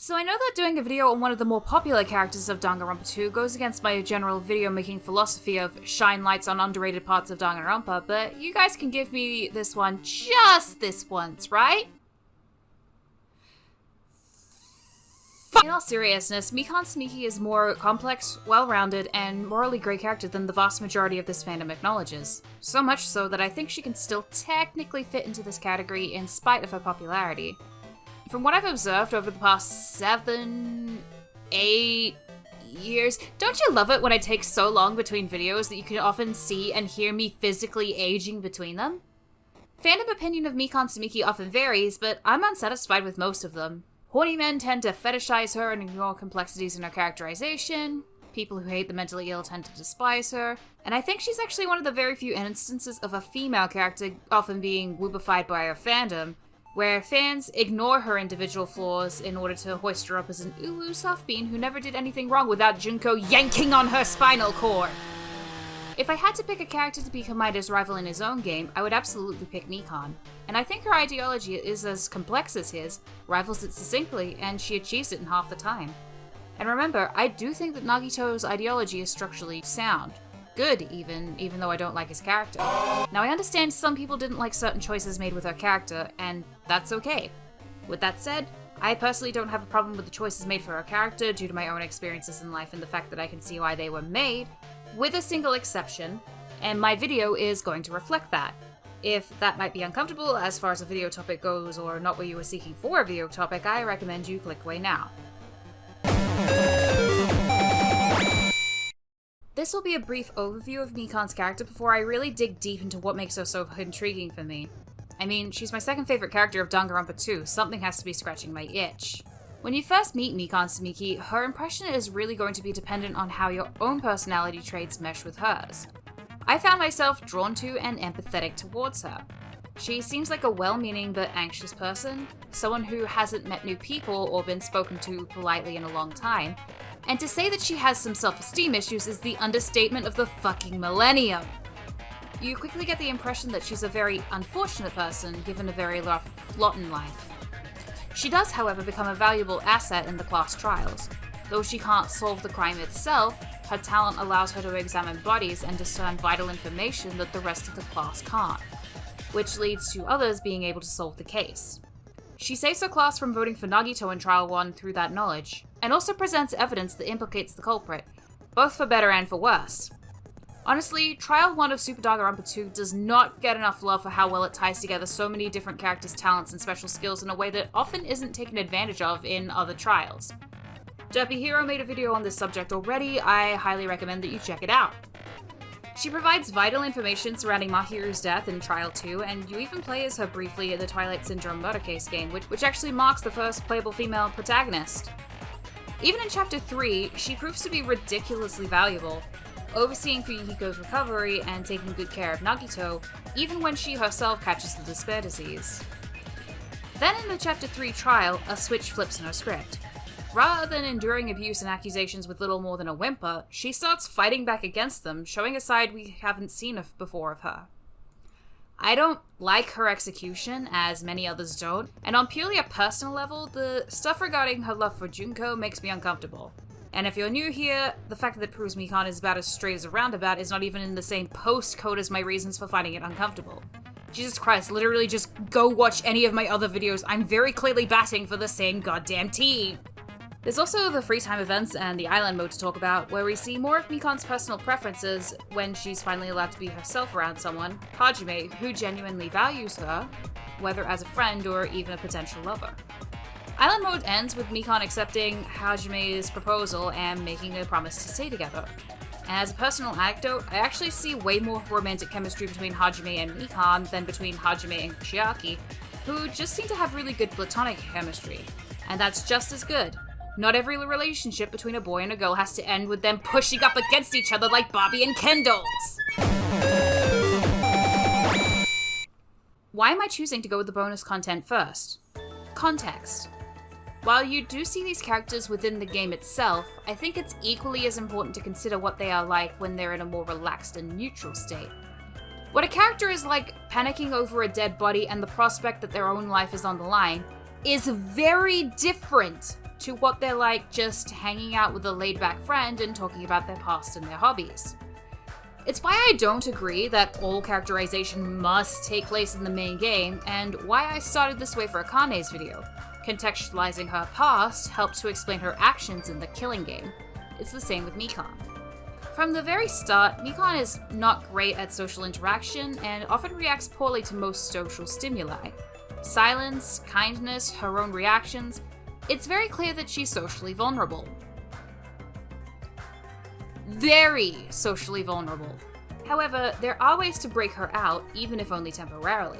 So I know that doing a video on one of the more popular characters of Danganronpa 2 goes against my general video making philosophy of shine lights on underrated parts of Danganronpa, but you guys can give me this one just this once, right? In all seriousness, Mikan Tsumiki is more complex, well-rounded, and morally great character than the vast majority of this fandom acknowledges. So much so that I think she can still technically fit into this category in spite of her popularity. From what I've observed over the past 7, 8 years, don't you love it when I take so long between videos that you can often see and hear me physically aging between them? Fandom opinion of Mikan Tsumiki often varies, but I'm unsatisfied with most of them. Horny men tend to fetishize her and ignore complexities in her characterization. People who hate the mentally ill tend to despise her. And I think she's actually one of the very few instances of a female character often being woobified by her fandom, where fans ignore her individual flaws in order to hoist her up as an uwu soft bean who never did anything wrong without Junko yanking on her spinal cord. If I had to pick a character to be Ḥᵗᵉ's rival in his own game, I would absolutely pick Mikan. And I think her ideology is as complex as his, rivals it succinctly, and she achieves it in half the time. And remember, I do think that Nagito's ideology is structurally sound. Good, even though I don't like his character. Now I understand some people didn't like certain choices made with her character, and that's okay. With that said, I personally don't have a problem with the choices made for her character due to my own experiences in life and the fact that I can see why they were made, with a single exception, and my video is going to reflect that. If that might be uncomfortable as far as a video topic goes or not what you were seeking for a video topic, I recommend you click away now. This will be a brief overview of Mikan's character before I really dig deep into what makes her so intriguing for me. I mean, she's my second favorite character of Danganronpa 2, something has to be scratching my itch. When you first meet Mikan Tsumiki, her impression is really going to be dependent on how your own personality traits mesh with hers. I found myself drawn to and empathetic towards her. She seems like a well-meaning but anxious person, someone who hasn't met new people or been spoken to politely in a long time, and to say that she has some self-esteem issues is the understatement of the fucking millennium. You quickly get the impression that she's a very unfortunate person, given a very rough lot in life. She does, however, become a valuable asset in the class trials. Though she can't solve the crime itself, her talent allows her to examine bodies and discern vital information that the rest of the class can't, which leads to others being able to solve the case. She saves her class from voting for Nagito in Trial 1 through that knowledge, and also presents evidence that implicates the culprit, both for better and for worse. Honestly, Trial 1 of Super Danganronpa 2 does not get enough love for how well it ties together so many different characters' talents and special skills in a way that often isn't taken advantage of in other trials. Derpy Hero made a video on this subject already, I highly recommend that you check it out. She provides vital information surrounding Mahiru's death in Trial 2, and you even play as her briefly in the Twilight Syndrome murder case game, which actually marks the first playable female protagonist. Even in Chapter 3, she proves to be ridiculously valuable, overseeing Fuyuhiko's recovery and taking good care of Nagito, even when she herself catches the despair disease. Then in the Chapter 3 trial, a switch flips in her script. Rather than enduring abuse and accusations with little more than a whimper, she starts fighting back against them, showing a side we haven't seen before of her. I don't like her execution, as many others don't, and on purely a personal level, the stuff regarding her love for Junko makes me uncomfortable. And if you're new here, the fact that it proves Mikan is about as straight as a roundabout is not even in the same postcode as my reasons for finding it uncomfortable. Jesus Christ, literally just go watch any of my other videos, I'm very clearly batting for the same goddamn team! There's also the free time events and the island mode to talk about, where we see more of Mikan's personal preferences when she's finally allowed to be herself around someone, Hajime, who genuinely values her, whether as a friend or even a potential lover. Island mode ends with Mikan accepting Hajime's proposal and making a promise to stay together. And as a personal anecdote, I actually see way more romantic chemistry between Hajime and Mikan than between Hajime and Chiaki, who just seem to have really good platonic chemistry. And that's just as good. Not every relationship between a boy and a girl has to end with them pushing up against each other like Barbie and Ken dolls. Why am I choosing to go with the bonus content first? Context. While you do see these characters within the game itself, I think it's equally as important to consider what they are like when they're in a more relaxed and neutral state. What a character is like panicking over a dead body and the prospect that their own life is on the line is very different to what they're like just hanging out with a laid-back friend and talking about their past and their hobbies. It's why I don't agree that all characterization must take place in the main game, and why I started this way for Akane's video. Contextualizing her past helped to explain her actions in the killing game. It's the same with Mikan. From the very start, Mikan is not great at social interaction and often reacts poorly to most social stimuli. Silence, kindness, her own reactions, it's very clear that she's socially vulnerable. Very socially vulnerable. However, there are ways to break her out, even if only temporarily.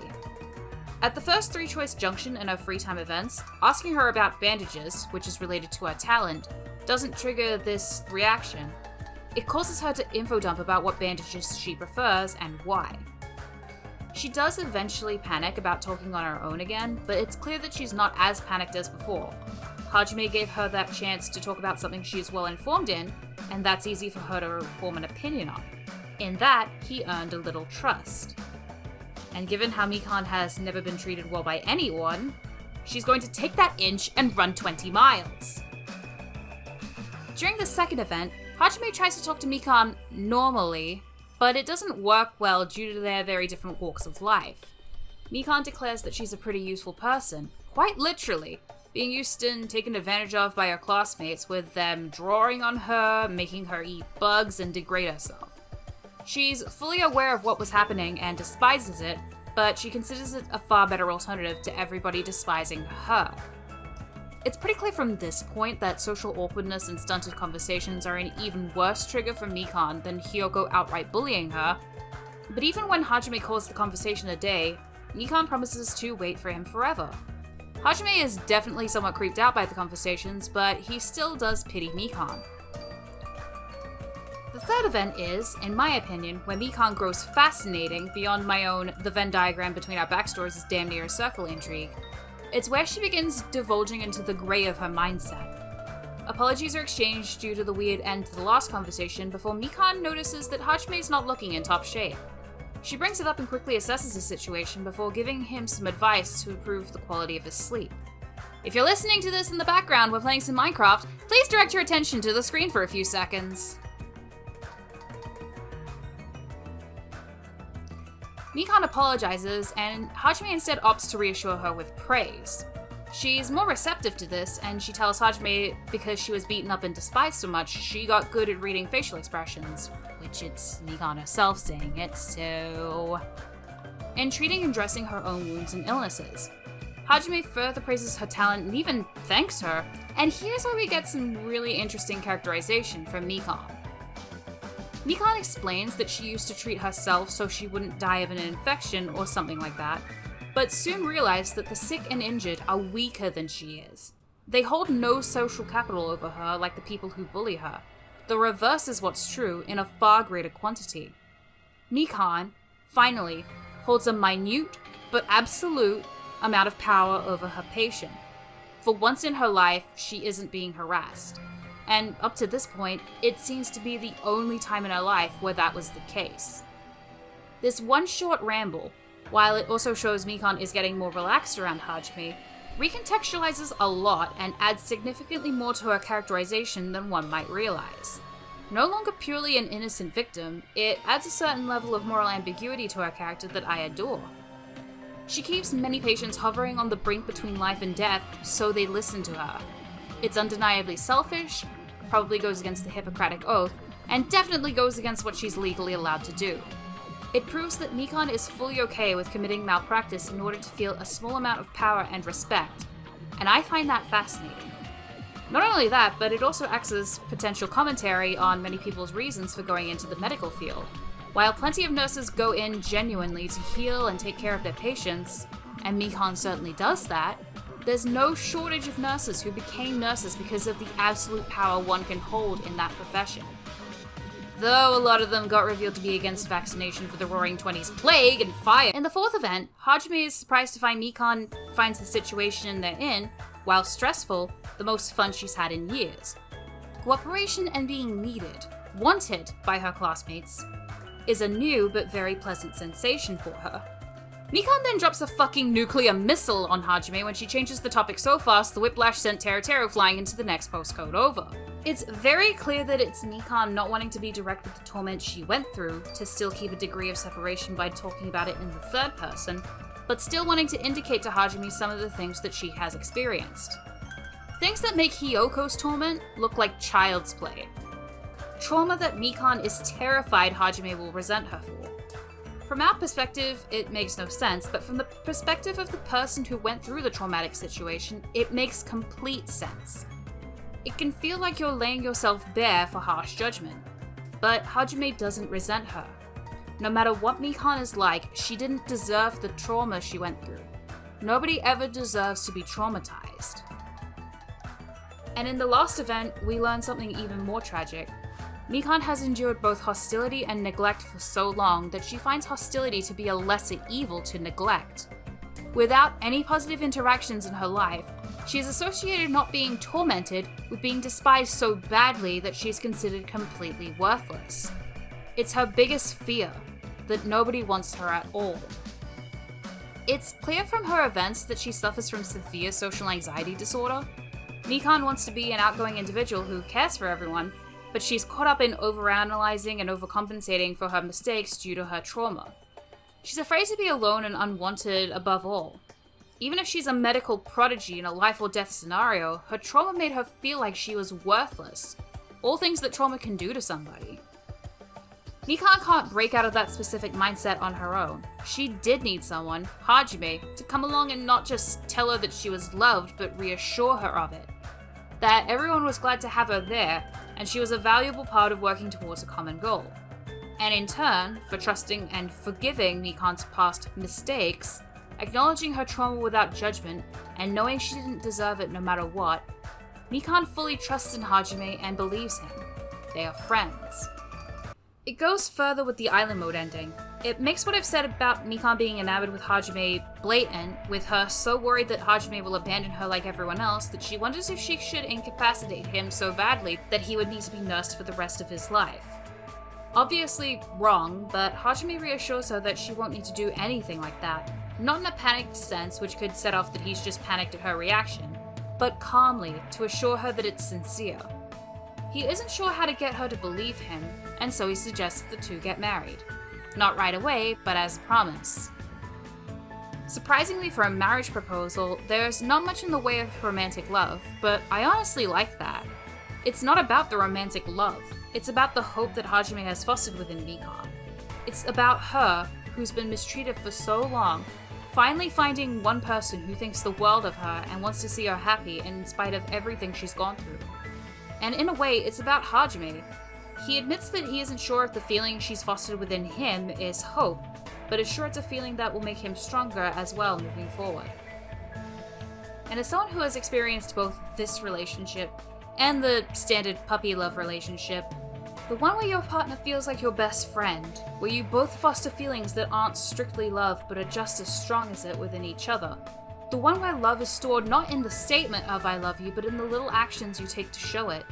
At the first 3-choice junction in her free time events, asking her about bandages, which is related to her talent, doesn't trigger this reaction. It causes her to info dump about what bandages she prefers and why. She does eventually panic about talking on her own again, but it's clear that she's not as panicked as before. ḥᵗᵉ gave her that chance to talk about something she is well informed in, and that's easy for her to form an opinion on. In that, he earned a little trust. And given how Mikan has never been treated well by anyone, she's going to take that inch and run 20 miles. During the second event, ḥᵗᵉ tries to talk to Mikan normally, but it doesn't work well due to their very different walks of life. Mikan declares that she's a pretty useful person, quite literally, being used and taken advantage of by her classmates, with them drawing on her, making her eat bugs and degrade herself. She's fully aware of what was happening and despises it, but she considers it a far better alternative to everybody despising her. It's pretty clear from this point that social awkwardness and stunted conversations are an even worse trigger for Mikan than Hyoko outright bullying her, but even when ḥᵗᵉ calls the conversation a day, Mikan promises to wait for him forever. ḥᵗᵉ is definitely somewhat creeped out by the conversations, but he still does pity Mikan. The third event is, in my opinion, where Mikan grows fascinating beyond my own the Venn diagram between our backstories is damn near a circle intrigue. It's where she begins divulging into the grey of her mindset. Apologies are exchanged due to the weird end to the last conversation before Mikan notices that ḥᵗᵉ is not looking in top shape. She brings it up and quickly assesses the situation before giving him some advice to improve the quality of his sleep. If you're listening to this in the background while playing some Minecraft, please direct your attention to the screen for a few seconds. Mikan apologizes, and ḥᵗᵉ instead opts to reassure her with praise. She's more receptive to this, and she tells ḥᵗᵉ because she was beaten up and despised so much, she got good at reading facial expressions, which it's Mikan herself saying it, so... and treating and dressing her own wounds and illnesses. ḥᵗᵉ further praises her talent and even thanks her, and here's where we get some really interesting characterization from Mikan. Mikan explains that she used to treat herself so she wouldn't die of an infection or something like that, but soon realized that the sick and injured are weaker than she is. They hold no social capital over her like the people who bully her. The reverse is what's true in a far greater quantity. Mikan, finally, holds a minute but absolute amount of power over her patient. For once in her life, she isn't being harassed. And up to this point, it seems to be the only time in her life where that was the case. This one short ramble, while it also shows Mikan is getting more relaxed around ḥᵗᵉ, recontextualizes a lot and adds significantly more to her characterization than one might realize. No longer purely an innocent victim, it adds a certain level of moral ambiguity to her character that I adore. She keeps many patients hovering on the brink between life and death, so they listen to her. It's undeniably selfish, probably goes against the Hippocratic Oath, and definitely goes against what she's legally allowed to do. It proves that Mikan is fully okay with committing malpractice in order to feel a small amount of power and respect, and I find that fascinating. Not only that, but it also acts as potential commentary on many people's reasons for going into the medical field. While plenty of nurses go in genuinely to heal and take care of their patients, and Mikan certainly does that, there's no shortage of nurses who became nurses because of the absolute power one can hold in that profession. Though a lot of them got revealed to be against vaccination for the Roaring Twenties plague and fire. In the fourth event, ḥᵗᵉ is surprised to find Mikan finds the situation they're in, while stressful, the most fun she's had in years. Cooperation and being needed, wanted by her classmates, is a new but very pleasant sensation for her. Mikan then drops a fucking nuclear missile on Hajime when she changes the topic so fast the whiplash sent ∃ flying into the next postcode over. It's very clear that it's Mikan not wanting to be direct with the torment she went through to still keep a degree of separation by talking about it in the third person, but still wanting to indicate to Hajime some of the things that she has experienced. Things that make Hyoko's torment look like child's play. Trauma that Mikan is terrified Hajime will resent her for. From our perspective, it makes no sense, but from the perspective of the person who went through the traumatic situation, it makes complete sense. It can feel like you're laying yourself bare for harsh judgment, but Hajime doesn't resent her. No matter what Mikan is like, she didn't deserve the trauma she went through. Nobody ever deserves to be traumatized. And in the last event, we learn something even more tragic. Mikan has endured both hostility and neglect for so long that she finds hostility to be a lesser evil to neglect. Without any positive interactions in her life, she is associated not being tormented with being despised so badly that she is considered completely worthless. It's her biggest fear, that nobody wants her at all. It's clear from her events that she suffers from severe social anxiety disorder. Mikan wants to be an outgoing individual who cares for everyone, but she's caught up in overanalyzing and overcompensating for her mistakes due to her trauma. She's afraid to be alone and unwanted above all. Even if she's a medical prodigy in a life or death scenario, her trauma made her feel like she was worthless. All things that trauma can do to somebody. Mikan can't break out of that specific mindset on her own. She did need someone, Hajime, to come along and not just tell her that she was loved, but reassure her of it. That everyone was glad to have her there, and she was a valuable part of working towards a common goal. And in turn, for trusting and forgiving Mikan's past mistakes, acknowledging her trauma without judgment, and knowing she didn't deserve it no matter what, Mikan fully trusts in Hajime and believes him. They are friends. It goes further with the island mode ending. It makes what I've said about Mikan being enamored with Hajime blatant, with her so worried that Hajime will abandon her like everyone else that she wonders if she should incapacitate him so badly that he would need to be nursed for the rest of his life. Obviously wrong, but Hajime reassures her that she won't need to do anything like that. Not in a panicked sense, which could set off that he's just panicked at her reaction, but calmly, to assure her that it's sincere. He isn't sure how to get her to believe him, and so he suggests the two get married. Not right away, but as a promise. Surprisingly for a marriage proposal, there's not much in the way of romantic love, but I honestly like that. It's not about the romantic love, it's about the hope that Hajime has fostered within Mikan. It's about her, who's been mistreated for so long, finally finding one person who thinks the world of her and wants to see her happy in spite of everything she's gone through. And in a way, it's about Hajime. He admits that he isn't sure if the feeling she's fostered within him is hope, but is sure it's a feeling that will make him stronger as well moving forward. And as someone who has experienced both this relationship and the standard puppy love relationship, the one where your partner feels like your best friend, where you both foster feelings that aren't strictly love but are just as strong as it within each other, the one where love is stored not in the statement of I love you, but in the little actions you take to show it,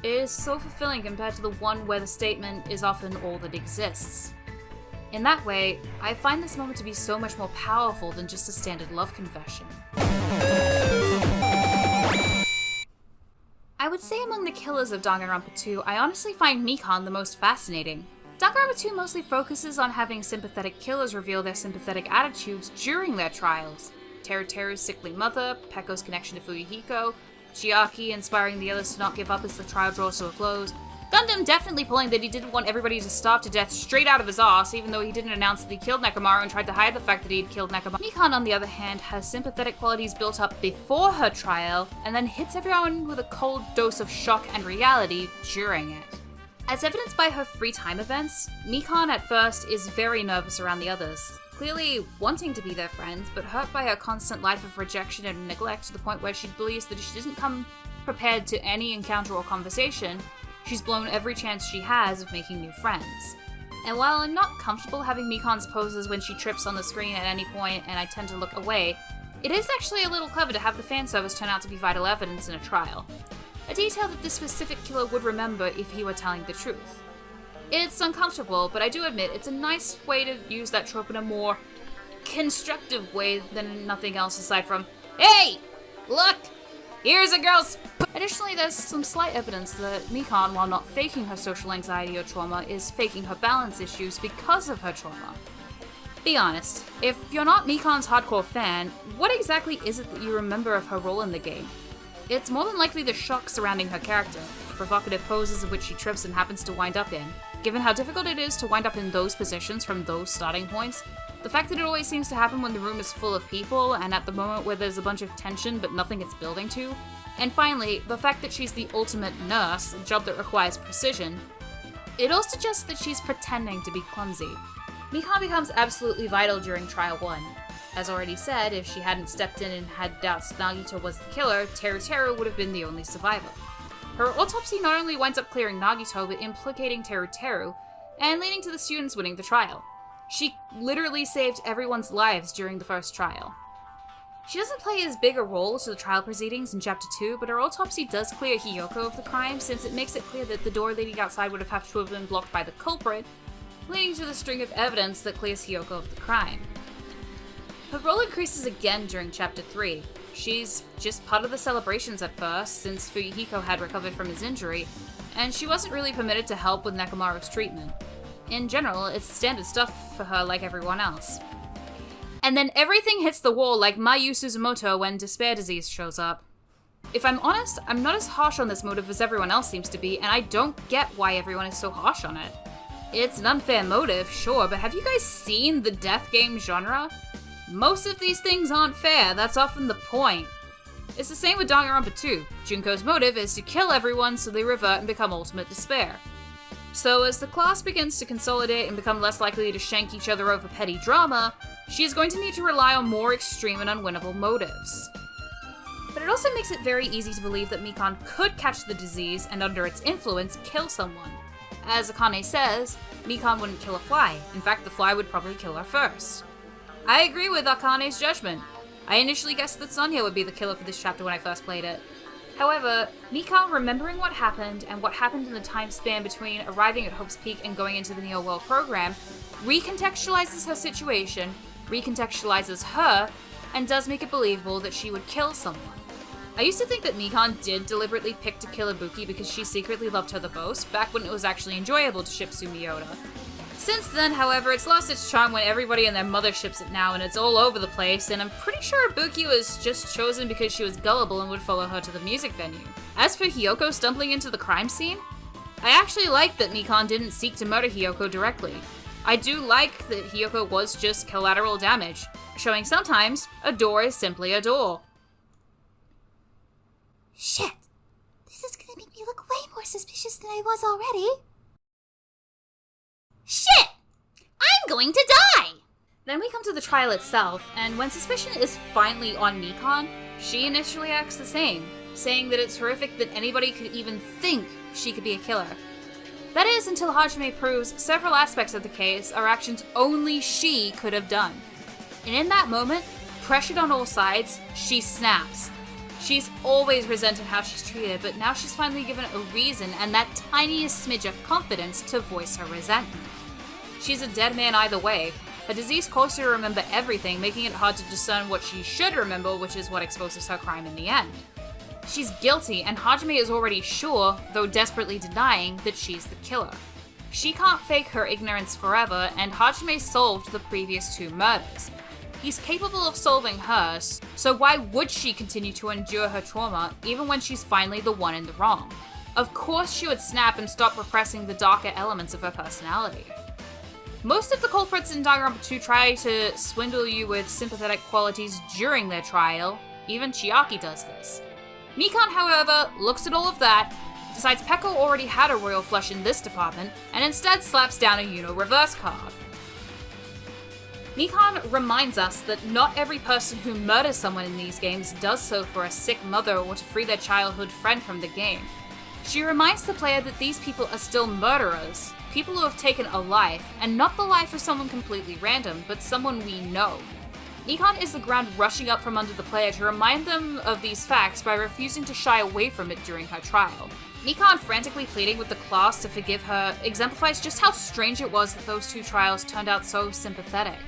is so fulfilling compared to the one where the statement is often all that exists. In that way, I find this moment to be so much more powerful than just a standard love confession. I would say among the killers of Danganronpa 2, I honestly find Mikan the most fascinating. Danganronpa 2 mostly focuses on having sympathetic killers reveal their sympathetic attitudes during their trials. Teruteru's sickly mother, Pekko's connection to Fuyuhiko, Chiaki inspiring the others to not give up as the trial draws to a close, Gundam definitely pulling that he didn't want everybody to starve to death straight out of his ass, even though he didn't announce that he killed Nekomaru and tried to hide the fact that he'd killed Nekomaru. Mikan, on the other hand, has sympathetic qualities built up before her trial, and then hits everyone with a cold dose of shock and reality during it. As evidenced by her free time events, Mikan at first is very nervous around the others, clearly wanting to be their friends, but hurt by her constant life of rejection and neglect to the point where she believes that if she doesn't come prepared to any encounter or conversation, she's blown every chance she has of making new friends. And while I'm not comfortable having Mikan's poses when she trips on the screen at any point and I tend to look away, it is actually a little clever to have the fan service turn out to be vital evidence in a trial. A detail that this specific killer would remember if he were telling the truth. It's uncomfortable, but I do admit it's a nice way to use that trope in a more constructive way than nothing else aside from, hey, look, here's a girl's... Additionally, there's some slight evidence that Mikan, while not faking her social anxiety or trauma, is faking her balance issues because of her trauma. Be honest, if you're not Mikan's hardcore fan, what exactly is it that you remember of her role in the game? It's more than likely the shock surrounding her character, the provocative poses of which she trips and happens to wind up in. Given how difficult it is to wind up in those positions from those starting points, the fact that it always seems to happen when the room is full of people and at the moment where there's a bunch of tension but nothing it's building to, and finally, the fact that she's the ultimate nurse, a job that requires precision, it all suggests that she's pretending to be clumsy. Mikan becomes absolutely vital during Trial 1. As already said, if she hadn't stepped in and had doubts Nagito was the killer, ⁉ⵄᵗ would have been the only survivor. Her autopsy not only winds up clearing Nagito, but implicating ⁉ⵄᵗ, and leading to the students winning the trial. She literally saved everyone's lives during the first trial. She doesn't play as big a role to the trial proceedings in Chapter 2, but her autopsy does clear Hiyoko of the crime, since it makes it clear that the door leading outside would have to have been blocked by the culprit, leading to the string of evidence that clears Hiyoko of the crime. Her role increases again during Chapter 3. She's just part of the celebrations at first, since Fuyuhiko had recovered from his injury, and she wasn't really permitted to help with Nekomaru's treatment. In general, it's standard stuff for her like everyone else. And then everything hits the wall like Mayu Suzumoto when despair disease shows up. If I'm honest, I'm not as harsh on this motive as everyone else seems to be, and I don't get why everyone is so harsh on it. It's an unfair motive, sure, but have you guys seen the death game genre? Most of these things aren't fair, that's often the point. It's the same with Danganronpa 2. Junko's motive is to kill everyone so they revert and become ultimate despair. So as the class begins to consolidate and become less likely to shank each other over petty drama, she is going to need to rely on more extreme and unwinnable motives. But it also makes it very easy to believe that Mikan could catch the disease and under its influence kill someone. As Akane says, Mikan wouldn't kill a fly. In fact, the fly would probably kill her first. I agree with Akane's judgment. I initially guessed that Sonya would be the killer for this chapter when I first played it. However, Mikan remembering what happened and what happened in the time span between arriving at Hope's Peak and going into the Neo World program recontextualizes her situation, recontextualizes her, and does make it believable that she would kill someone. I used to think that Mikan did deliberately pick to kill Ibuki because she secretly loved her the most, back when it was actually enjoyable to ship Sumiyoda. Since then, however, it's lost its charm when everybody and their mother ships it now, and it's all over the place, and I'm pretty sure Ibuki was just chosen because she was gullible and would follow her to the music venue. As for Hiyoko stumbling into the crime scene, I actually like that Mikan didn't seek to murder Hiyoko directly. I do like that Hiyoko was just collateral damage, showing sometimes a door is simply a door. Shit! This is gonna make me look way more suspicious than I was already. Shit! I'm going to die! Then we come to the trial itself, and when suspicion is finally on Mikan, she initially acts the same, saying that it's horrific that anybody could even think she could be a killer. That is, until Hajime proves several aspects of the case are actions only she could have done. And in that moment, pressured on all sides, she snaps. She's always resented how she's treated, but now she's finally given a reason and that tiniest smidge of confidence to voice her resentment. She's a dead man either way. Her disease caused her to remember everything, making it hard to discern what she should remember, which is what exposes her crime in the end. She's guilty, and Hajime is already sure, though desperately denying, that she's the killer. She can't fake her ignorance forever, and Hajime solved the previous 2 murders. He's capable of solving hers, so why would she continue to endure her trauma, even when she's finally the one in the wrong? Of course she would snap and stop repressing the darker elements of her personality. Most of the culprits in Danganronpa 2 try to swindle you with sympathetic qualities during their trial. Even Chiaki does this. Mikan, however, looks at all of that, decides Peko already had a royal flush in this department, and instead slaps down a Yuno reverse card. Mikan reminds us that not every person who murders someone in these games does so for a sick mother or to free their childhood friend from the game. She reminds the player that these people are still murderers, people who have taken a life, and not the life of someone completely random, but someone we know. Mikan is the ground rushing up from under the player to remind them of these facts by refusing to shy away from it during her trial. Mikan frantically pleading with the class to forgive her exemplifies just how strange it was that those 2 trials turned out so sympathetic.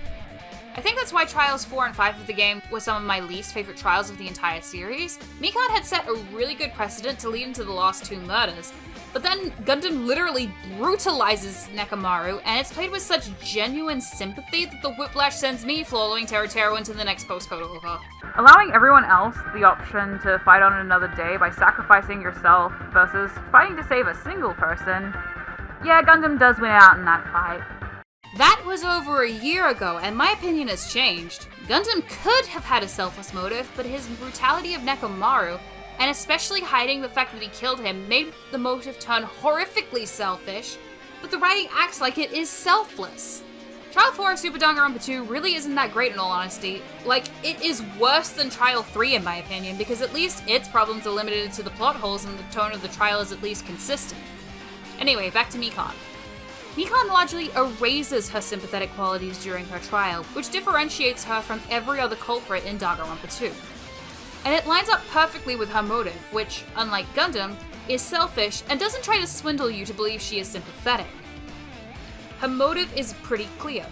I think that's why Trials 4 and 5 of the game were some of my least favorite trials of the entire series. Mikan had set a really good precedent to lead into the last two murders, but then Gundam literally brutalizes Nekomaru, and it's played with such genuine sympathy that the whiplash sends me following ∫ into the next postcode over. Allowing everyone else the option to fight on another day by sacrificing yourself versus fighting to save a single person, yeah, Gundam does win out in that fight. That was over a year ago, and my opinion has changed. Gundam could have had a selfless motive, but his brutality of Nekomaru, and especially hiding the fact that he killed him, made the motive turn horrifically selfish, but the writing acts like it is selfless. Trial 4 of Super Danganronpa 2 really isn't that great in all honesty. Like, it is worse than Trial 3 in my opinion, because at least its problems are limited to the plot holes and the tone of the trial is at least consistent. Anyway, back to Mikan. Mikan largely erases her sympathetic qualities during her trial, which differentiates her from every other culprit in Danganronpa 2. And it lines up perfectly with her motive, which, unlike Gundam, is selfish and doesn't try to swindle you to believe she is sympathetic. Her motive is pretty clear.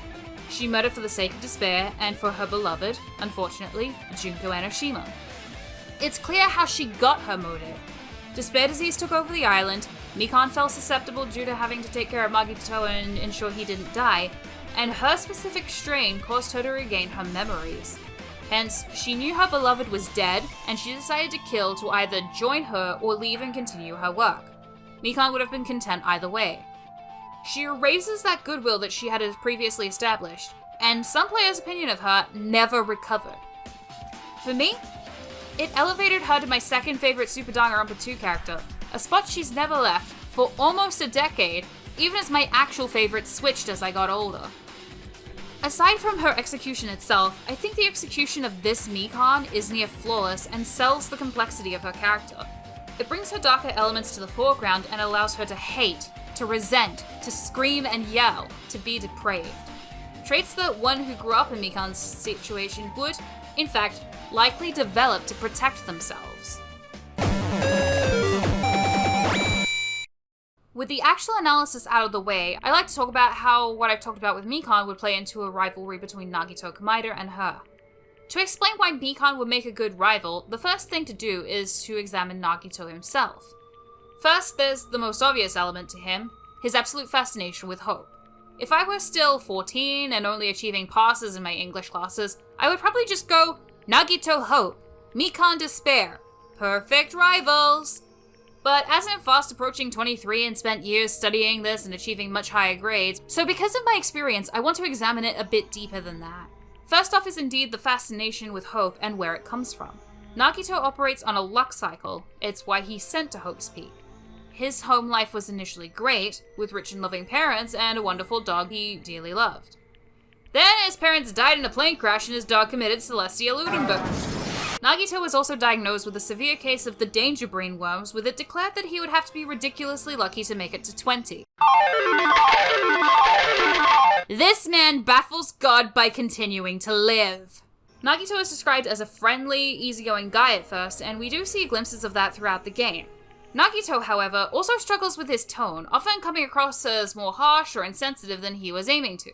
She murdered for the sake of despair and for her beloved, unfortunately, Junko Enoshima. It's clear how she got her motive. Despair disease took over the island, Mikan fell susceptible due to having to take care of Nagito and ensure he didn't die, and her specific strain caused her to regain her memories. Hence, she knew her beloved was dead, and she decided to kill to either join her or leave and continue her work. Mikan would have been content either way. She erases that goodwill that she had previously established, and some players' opinion of her never recovered. For me, it elevated her to my second favorite Super Danganronpa 2 character, a spot she's never left for almost a decade, even as my actual favorite switched as I got older. Aside from her execution itself, I think the execution of this Mikan is near flawless and sells the complexity of her character. It brings her darker elements to the foreground and allows her to hate, to resent, to scream and yell, to be depraved. Traits that one who grew up in Mikan's situation would, in fact, likely develop to protect themselves. With the actual analysis out of the way, I like to talk about how what I've talked about with Mikan would play into a rivalry between Nagito Komaeda and her. To explain why Mikan would make a good rival, the first thing to do is to examine Nagito himself. First, there's the most obvious element to him, his absolute fascination with hope. If I were still 14 and only achieving passes in my English classes, I would probably just go, Nagito hope, Mikan despair, perfect rivals. But as I'm fast approaching 23 and spent years studying this and achieving much higher grades, so because of my experience, I want to examine it a bit deeper than that. First off is indeed the fascination with hope and where it comes from. Nagito operates on a luck cycle, it's why he's sent to Hope's Peak. His home life was initially great, with rich and loving parents and a wonderful dog he dearly loved. Then his parents died in a plane crash and his dog committed ⁻ⵒ⁻ⵒ⁻. Nagito was also diagnosed with a severe case of the danger brain worms, with it declared that he would have to be ridiculously lucky to make it to 20. This man baffles God by continuing to live. Nagito is described as a friendly, easygoing guy at first, and we do see glimpses of that throughout the game. Nagito, however, also struggles with his tone, often coming across as more harsh or insensitive than he was aiming to.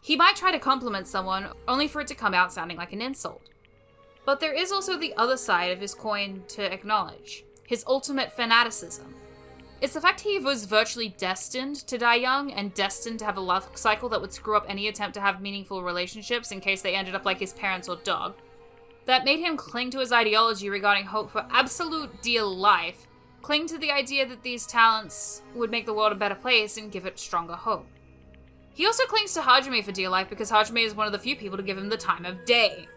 He might try to compliment someone, only for it to come out sounding like an insult. But there is also the other side of his coin to acknowledge, his ultimate fanaticism. It's the fact he was virtually destined to die young and destined to have a luck cycle that would screw up any attempt to have meaningful relationships in case they ended up like his parents or dog, that made him cling to his ideology regarding hope for absolute dear life, cling to the idea that these talents would make the world a better place and give it stronger hope. He also clings to Hajime for dear life because Hajime is one of the few people to give him the time of day.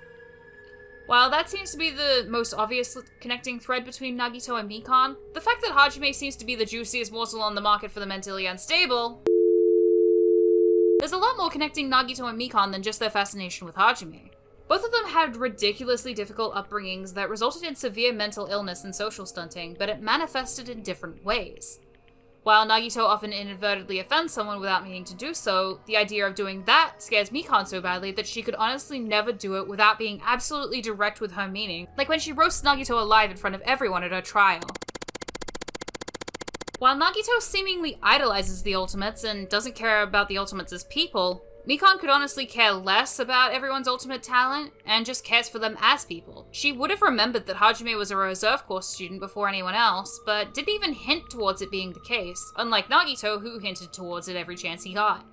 While that seems to be the most obvious connecting thread between Nagito and Mikan, the fact that Hajime seems to be the juiciest morsel on the market for the mentally unstable, there's a lot more connecting Nagito and Mikan than just their fascination with Hajime. Both of them had ridiculously difficult upbringings that resulted in severe mental illness and social stunting, but it manifested in different ways. While Nagito often inadvertently offends someone without meaning to do so, the idea of doing that scares Mikan so badly that she could honestly never do it without being absolutely direct with her meaning, like when she roasts Nagito alive in front of everyone at her trial. While Nagito seemingly idolizes the Ultimates and doesn't care about the Ultimates as people, Mikan could honestly care less about everyone's ultimate talent, and just cares for them as people. She would have remembered that Hajime was a reserve course student before anyone else, but didn't even hint towards it being the case, unlike Nagito, who hinted towards it every chance he got.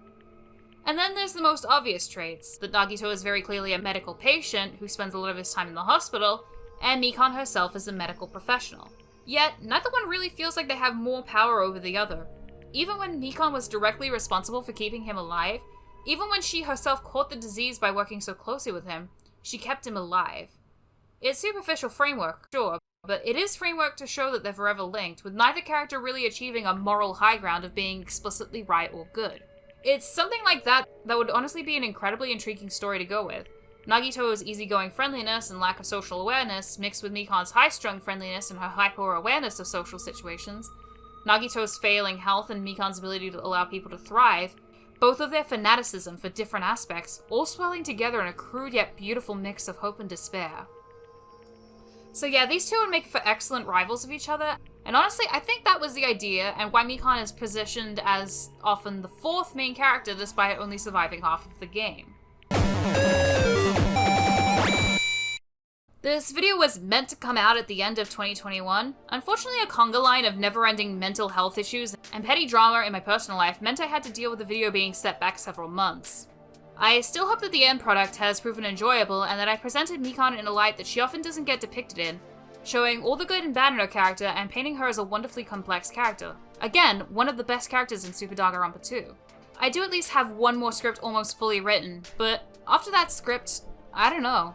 And then there's the most obvious traits, that Nagito is very clearly a medical patient who spends a lot of his time in the hospital, and Mikan herself is a medical professional. Yet, neither one really feels like they have more power over the other. Even when Mikan was directly responsible for keeping him alive, even when she herself caught the disease by working so closely with him, she kept him alive. It's superficial framework, sure, but it is framework to show that they're forever linked, with neither character really achieving a moral high ground of being explicitly right or good. It's something like that would honestly be an incredibly intriguing story to go with. Nagito's easygoing friendliness and lack of social awareness mixed with Mikan's high-strung friendliness and her hyper-awareness of social situations, Nagito's failing health and Mikan's ability to allow people to thrive, both of their fanaticism for different aspects, all swelling together in a crude yet beautiful mix of hope and despair. So yeah, these two would make for excellent rivals of each other, and honestly, I think that was the idea, and why Mikan is positioned as often the fourth main character despite only surviving half of the game. This video was meant to come out at the end of 2021. Unfortunately, a conga line of never-ending mental health issues and petty drama in my personal life meant I had to deal with the video being set back several months. I still hope that the end product has proven enjoyable and that I presented Mikan in a light that she often doesn't get depicted in, showing all the good and bad in her character and painting her as a wonderfully complex character. Again, one of the best characters in Super Danganronpa 2. I do at least have one more script almost fully written, but after that script, I don't know.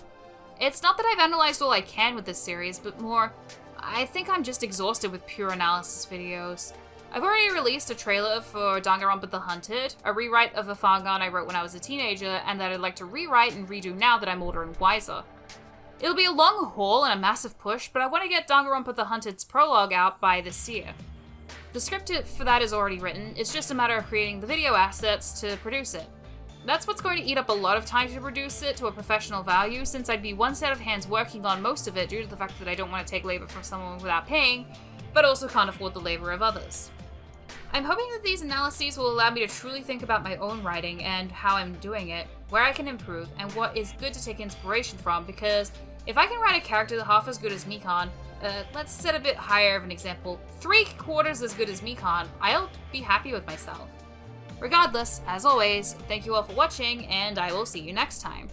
It's not that I've analyzed all I can with this series, but more, I think I'm just exhausted with pure analysis videos. I've already released a trailer for Danganronpa ∙ a rewrite of a fangan I wrote when I was a teenager, and that I'd like to rewrite and redo now that I'm older and wiser. It'll be a long haul and a massive push, but I want to get Danganronpa ∙'its prologue out by this year. The script for that is already written, it's just a matter of creating the video assets to produce it. That's what's going to eat up a lot of time to produce it to a professional value, since I'd be one set of hands working on most of it due to the fact that I don't want to take labor from someone without paying, but also can't afford the labor of others. I'm hoping that these analyses will allow me to truly think about my own writing and how I'm doing it, where I can improve, and what is good to take inspiration from, because if I can write a character half as good as Mikan, let's set a bit higher of an example, 3/4 as good as Mikan, I'll be happy with myself. Regardless, as always, thank you all for watching, and I will see you next time.